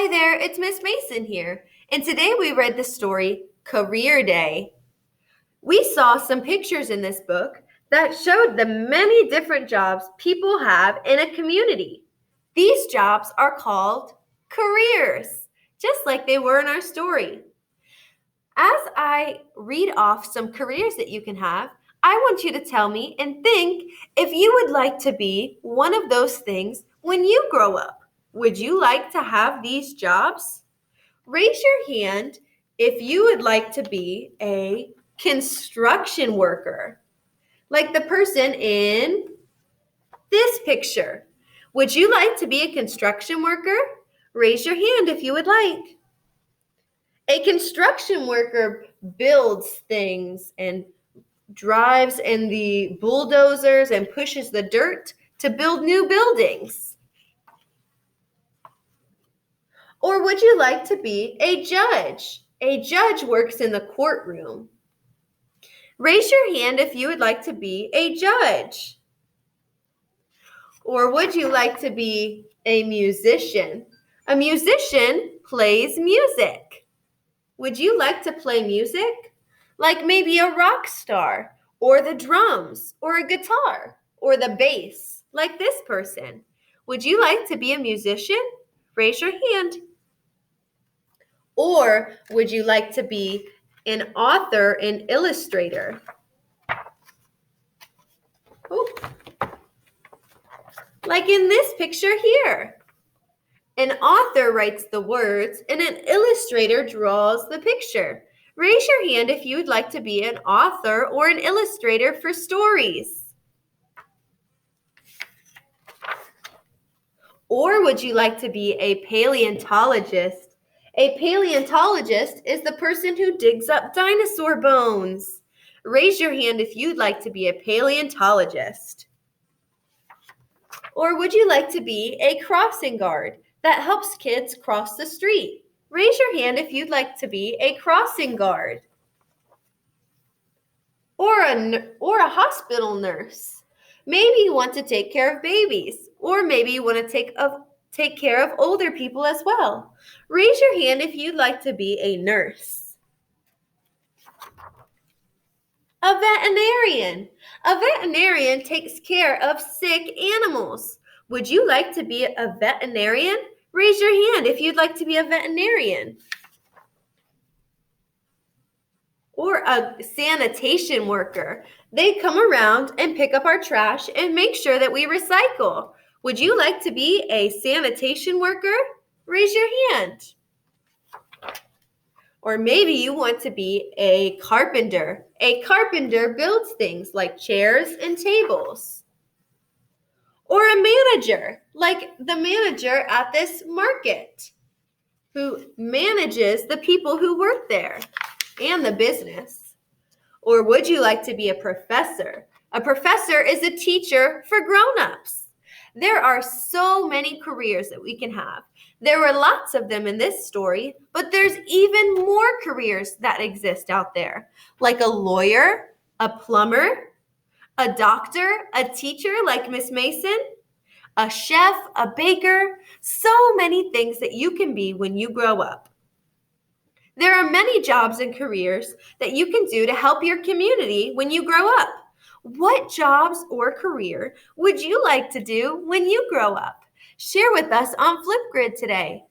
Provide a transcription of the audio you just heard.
Hi there, it's Miss Mason here, and today we read the story Career Day. We saw some pictures in this book that showed the many different jobs people have in a community. These jobs are called careers, just like they were in our story. As I read off some careers that you can have, I want you to tell me and think if you would like to be one of those things when you grow up. Would you like to have these jobs? Raise your hand if you would like to be a construction worker, like the person in this picture. Would you like to be a construction worker? Raise your hand if you would like. A construction worker builds things and drives in the bulldozers and pushes the dirt to build new buildings. Or would you like to be a judge? A judge works in the courtroom. Raise your hand if you would like to be a judge. Or would you like to be a musician? A musician plays music. Would you like to play music? Like maybe a rock star, or the drums, or a guitar, or the bass, like this person. Would you like to be a musician? Raise your hand. Or would you like to be an author and illustrator? Oh, like in this picture here. An author writes the words and an illustrator draws the picture. Raise your hand if you would like to be an author or an illustrator for stories. Or would you like to be a paleontologist? A paleontologist is the person who digs up dinosaur bones. Raise your hand if you'd like to be a paleontologist. Or would you like to be a crossing guard that helps kids cross the street? Raise your hand if you'd like to be a crossing guard. Or a hospital nurse. Maybe you want to take care of babies, or maybe you want to take care of older people as well. Raise your hand if you'd like to be a nurse. A veterinarian. A veterinarian takes care of sick animals. Would you like to be a veterinarian? Raise your hand if you'd like to be a veterinarian. Or a sanitation worker. They come around and pick up our trash and make sure that we recycle. Would you like to be a sanitation worker? Raise your hand. Or maybe you want to be a carpenter. A carpenter builds things like chairs and tables. Or a manager, like the manager at this market, who manages the people who work there and the business. Or would you like to be a professor? A professor is a teacher for grown-ups. There are so many careers that we can have. There were lots of them in this story, but there's even more careers that exist out there, like a lawyer, a plumber, a doctor, a teacher like Miss Mason, a chef, a baker, so many things that you can be when you grow up. There are many jobs and careers that you can do to help your community when you grow up. What jobs or career would you like to do when you grow up? Share with us on Flipgrid today.